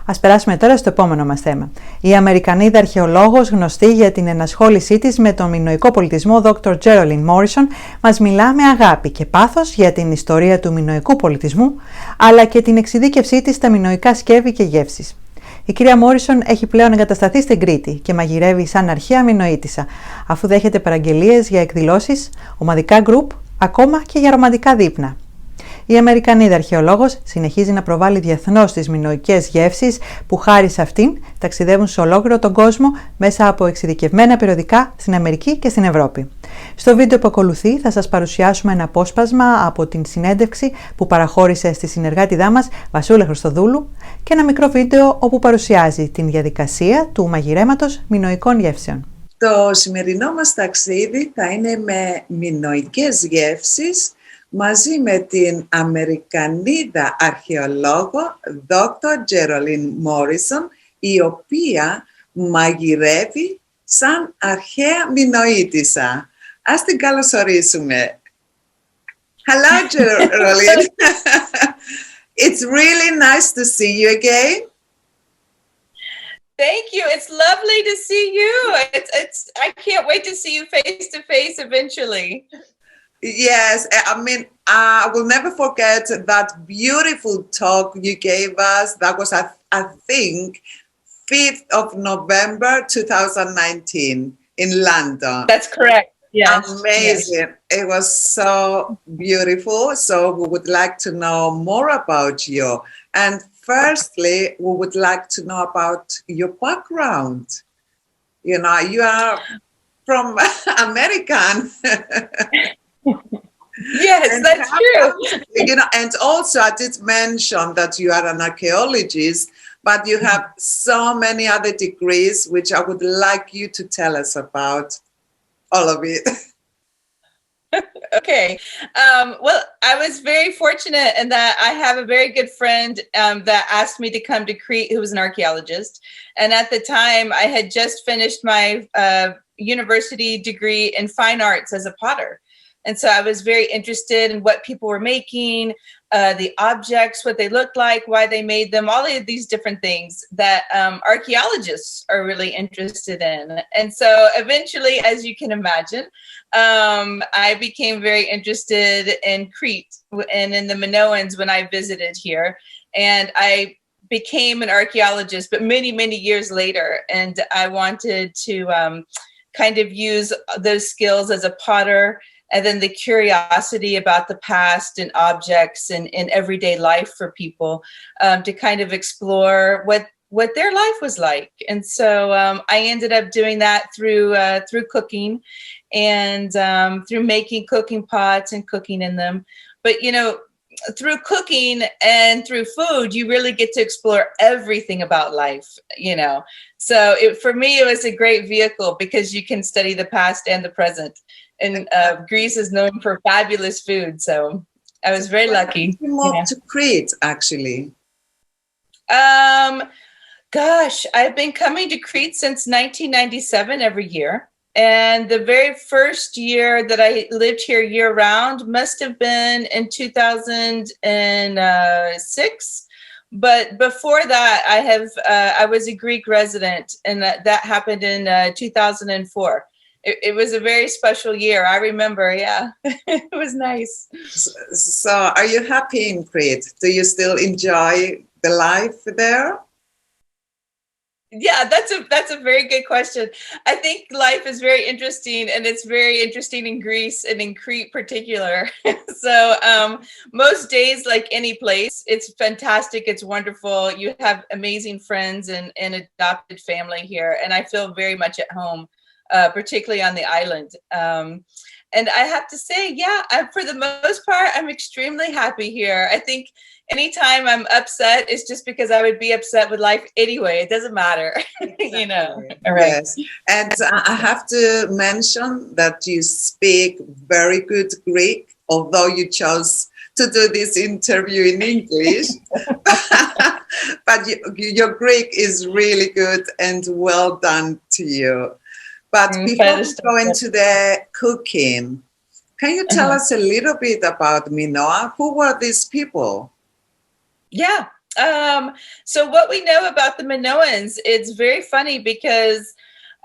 Ας περάσουμε τώρα στο επόμενο μας θέμα. Η Αμερικανίδα αρχαιολόγος, γνωστή για την ενασχόλησή της με τον μινωικό πολιτισμό Dr. Jerolyn Morrison, μας μιλά με αγάπη και πάθος για την ιστορία του μινωικού πολιτισμού, αλλά και την εξειδίκευσή της στα μινωικά σκεύη και γεύσεις. Η κυρία Μόρισον έχει πλέον εγκατασταθεί στην Κρήτη και μαγειρεύει σαν αρχαία Μινωίτισα, αφού δέχεται παραγγελίες για εκδηλώσεις, ομαδικά γκρουπ, ακόμα και για ρομαντικά δείπνα. Η Αμερικανίδα αρχαιολόγος συνεχίζει να προβάλλει διεθνώς τις μινωικές γεύσεις που χάρη σε αυτήν ταξιδεύουν σε ολόκληρο τον κόσμο μέσα από εξειδικευμένα περιοδικά στην Αμερική και στην Ευρώπη. Στο βίντεο που ακολουθεί θα σας παρουσιάσουμε ένα απόσπασμα από την συνέντευξη που παραχώρησε στη συνεργάτιδά μας Βασούλα Χριστοδούλου και ένα μικρό βίντεο όπου παρουσιάζει την διαδικασία του μαγειρέματος μινωικών γεύσεων. Το σημερινό μας ταξίδι θα είναι με μινωικές γεύσεις μαζί με την Αμερικανίδα αρχαιολόγο Dr. Jerolyn Morrison, η οποία μαγειρεύει σαν αρχαία Μινωίτισα. Ας την καλωσορίσουμε. Hello, Jerolyn. It's really nice to see you again. Thank you. It's lovely to see you. I can't wait to see you face to face eventually. Yes, I mean, I will never forget that beautiful talk you gave us. That was, I think, 5th of November 2019 in London. That's correct. Yes. Amazing. Yes. It was so beautiful. So we would like to know more about you. And firstly, we would like to know about your background. You know, you are from American. Yes, that's true. You know, and also I did mention that you are an archaeologist, but you have so many other degrees, which I would like you to tell us about, all of it. Okay. Well, I was very fortunate in that I have a very good friend that asked me to come to Crete, who was an archaeologist. And at the time, I had just finished my university degree in fine arts as a potter. And so I was very interested in what people were making, the objects, what they looked like, why they made them, all of these different things that archaeologists are really interested in. And so eventually, as you can imagine, I became very interested in Crete and in the Minoans when I visited here. And I became an archaeologist, but many, many years later. And I wanted to kind of use those skills as a potter, and then the curiosity about the past and objects and everyday life for people to kind of explore what their life was like. And so I ended up doing that through cooking and through making cooking pots and cooking in them. But, you know, through cooking and through food, you really get to explore everything about life, you know. So for me, it was a great vehicle because you can study the past and the present. And Greece is known for fabulous food, so I was very lucky. You moved to Crete, actually. Gosh, I've been coming to Crete since 1997 every year. And the very first year that I lived here year-round must have been in 2006. But before that, I was a Greek resident, and that happened in 2004. It was a very special year. I remember, yeah. It was nice. So are you happy in Crete? Do you still enjoy the life there? Yeah, that's a very good question. I think life is very interesting, and it's very interesting in Greece and in Crete particular. So most days, like any place, it's fantastic. It's wonderful. You have amazing friends and adopted family here, and I feel very much at home. Particularly on the island. And I have to say, yeah, for the most part, I'm extremely happy here. I think anytime I'm upset, it's just because I would be upset with life anyway. It doesn't matter, exactly. You know. Right. Yes. And I have to mention that you speak very good Greek, although you chose to do this interview in English. But your Greek is really good and well done to you. But before we go into the cooking, can you tell us a little bit about Minoa? Who were these people? Yeah. So what we know about the Minoans, it's very funny because,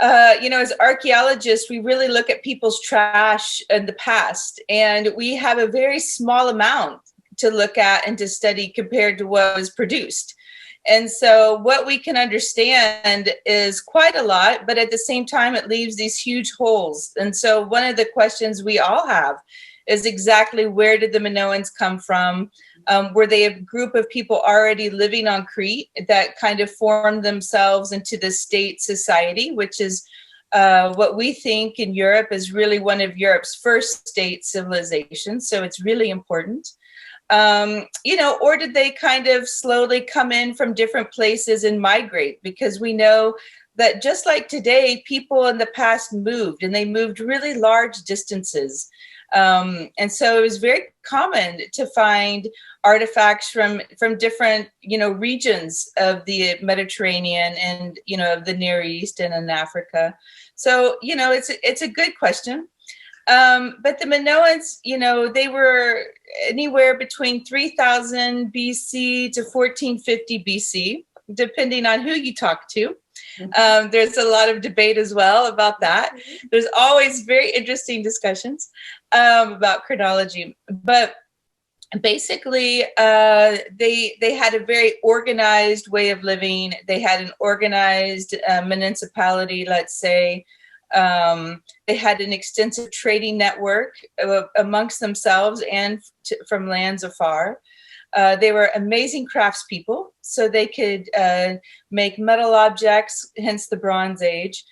as archaeologists, we really look at people's trash in the past, and we have a very small amount to look at and to study compared to what was produced. And so what we can understand is quite a lot, but at the same time, it leaves these huge holes. And so one of the questions we all have is exactly where did the Minoans come from? Were they a group of people already living on Crete that kind of formed themselves into the state society, which is what we think in Europe is really one of Europe's first state civilizations. So it's really important. Or did they kind of slowly come in from different places and migrate? Because we know that just like today, people in the past moved, and they moved really large distances. And so it was very common to find artifacts from different, regions of the Mediterranean and, of the Near East and in Africa. So, it's a good question. But the Minoans, they were anywhere between 3000 BC to 1450 BC, depending on who you talk to. There's a lot of debate as well about that. There's always very interesting discussions about chronology. But basically, they had a very organized way of living. They had an organized municipality, let's say. They had an extensive trading network amongst themselves and from lands afar. They were amazing craftspeople, so they could make metal objects, hence the Bronze Age.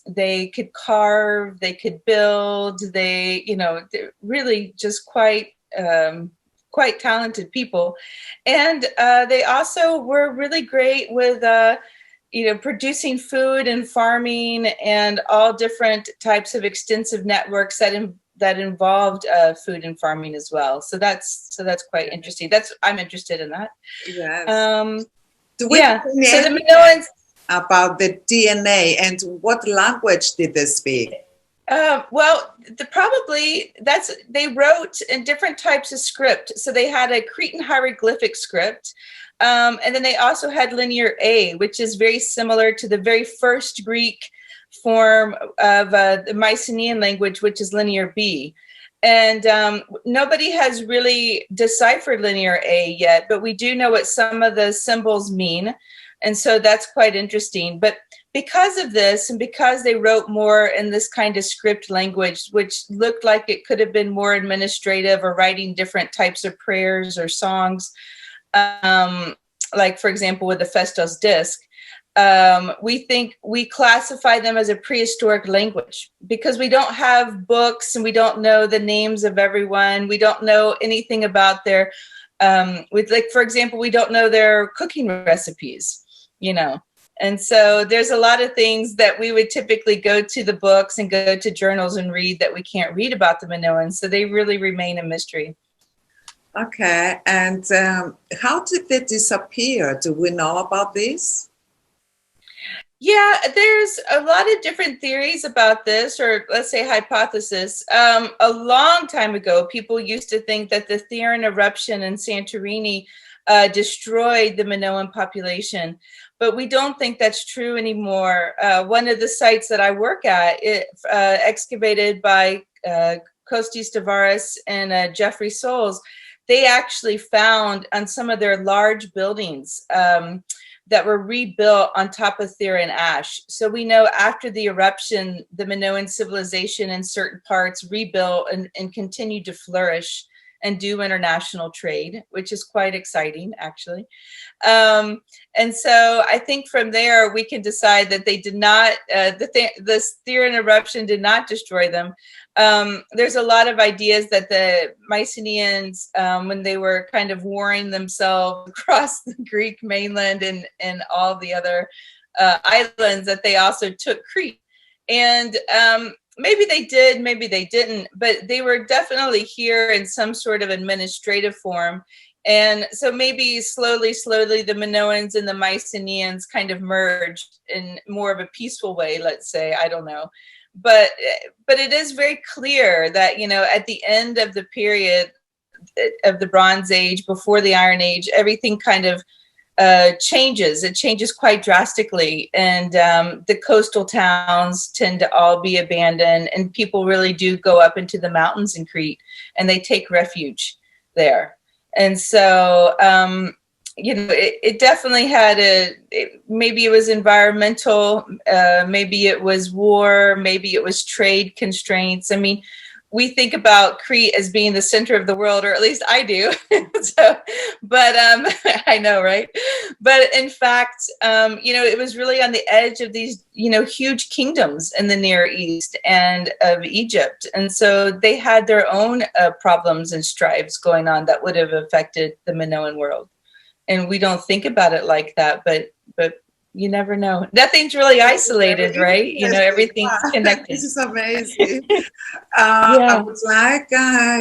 They could carve, they could build, they're really just quite talented people. And they also were really great with producing food and farming and all different types of extensive networks that involved food and farming as well. So that's quite interesting. I'm interested in that. Yes. So the Minoans about the DNA and what language did they speak? They wrote in different types of script. So they had a Cretan hieroglyphic script. And then they also had Linear A, which is very similar to the very first Greek form of the Mycenaean language, which is Linear B. And nobody has really deciphered Linear A yet, but we do know what some of the symbols mean. And so that's quite interesting. But because of this, and because they wrote more in this kind of script language, which looked like it could have been more administrative or writing different types of prayers or songs, like, for example, with the Festos disc, we classify them as a prehistoric language because we don't have books and we don't know the names of everyone. We don't know anything about their, for example, we don't know their cooking recipes, And so there's a lot of things that we would typically go to the books and go to journals and read that we can't read about the Minoans. So they really remain a mystery. Okay. And how did they disappear? Do we know about this? Yeah, there's a lot of different theories about this, or let's say hypothesis. A long time ago, people used to think that the Theran eruption in Santorini destroyed the Minoan population, but we don't think that's true anymore. One of the sites that I work at, excavated by Kostis Tavares and Jeffrey Souls, they actually found on some of their large buildings that were rebuilt on top of Theran ash. So we know after the eruption, the Minoan civilization in certain parts rebuilt and continued to flourish and do international trade, which is quite exciting, actually. And so I think from there, we can decide that they did not, this Theran eruption did not destroy them. There's a lot of ideas that the Mycenaeans, when they were kind of warring themselves across the Greek mainland and all the other islands, that they also took Crete. And maybe they did, maybe they didn't, but they were definitely here in some sort of administrative form. And so maybe slowly, the Minoans and the Mycenaeans kind of merged in more of a peaceful way, let's say, I don't know. But it is very clear that, at the end of the period, the Bronze Age, before the Iron Age, everything kind of changes. It changes quite drastically, and the coastal towns tend to all be abandoned, and people really do go up into the mountains in Crete, and they take refuge there. And so, it definitely had maybe it was environmental, maybe it was war, maybe it was trade constraints. I mean, we think about Crete as being the center of the world, or at least I do. But I know, right? But in fact, it was really on the edge of these, huge kingdoms in the Near East and of Egypt. And so they had their own problems and strifes going on that would have affected the Minoan world. And we don't think about it like that, but you never know. Nothing's really isolated, right? Everything's connected. This is amazing. I would like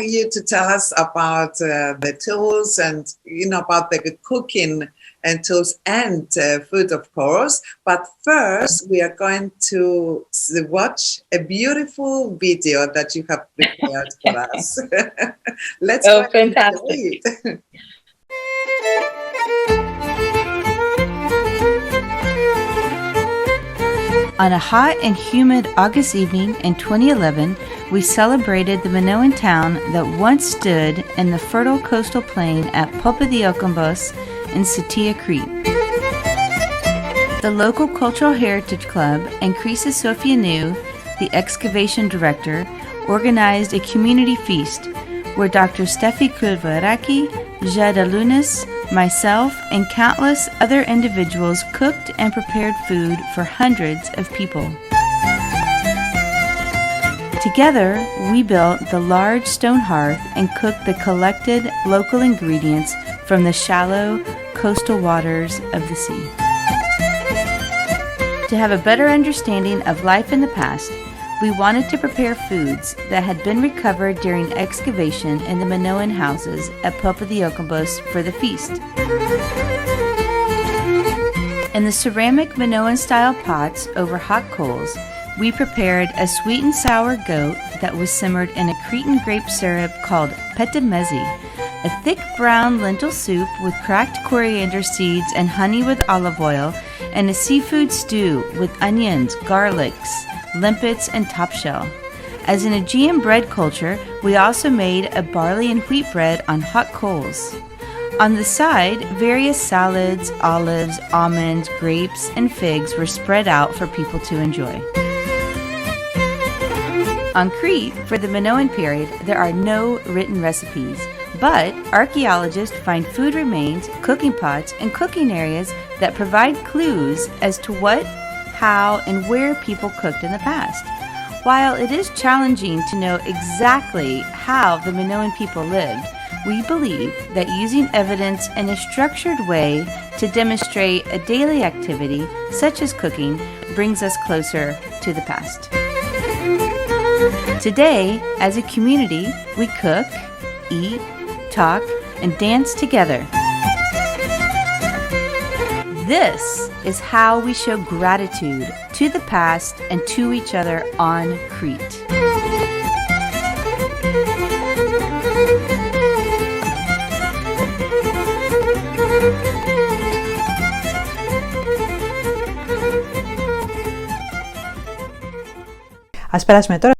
you to tell us about the tools and, about the cooking and tools and food, of course. But first, we are going to watch a beautiful video that you have prepared for us. Let's go. Fantastic. On a hot and humid August evening in 2011, we celebrated the Minoan town that once stood in the fertile coastal plain at Papadiokombos in Sitia, Crete. The local Cultural Heritage Club and Krisa Sofianou, the excavation director, organized a community feast where Dr. Steffi Kulvaraki, Jada Lunas, myself, and countless other individuals cooked and prepared food for hundreds of people. Together, we built the large stone hearth and cooked the collected local ingredients from the shallow coastal waters of the sea. To have a better understanding of life in the past, we wanted to prepare foods that had been recovered during excavation in the Minoan houses at Papadiokombos for the feast. In the ceramic Minoan-style pots over hot coals, we prepared a sweet and sour goat that was simmered in a Cretan grape syrup called petimezi, a thick brown lentil soup with cracked coriander seeds and honey with olive oil, and a seafood stew with onions, garlics, limpets, and topshell. As an Aegean bread culture, we also made a barley and wheat bread on hot coals. On the side, various salads, olives, almonds, grapes, and figs were spread out for people to enjoy. On Crete, for the Minoan period, there are no written recipes, but archaeologists find food remains, cooking pots, and cooking areas that provide clues as to what, how, and where people cooked in the past. While it is challenging to know exactly how the Minoan people lived, we believe that using evidence in a structured way to demonstrate a daily activity, such as cooking, brings us closer to the past. Today, as a community, we cook, eat, talk, and dance together. This is how we show gratitude to the past and to each other on Crete. Ας περάσουμε τώρα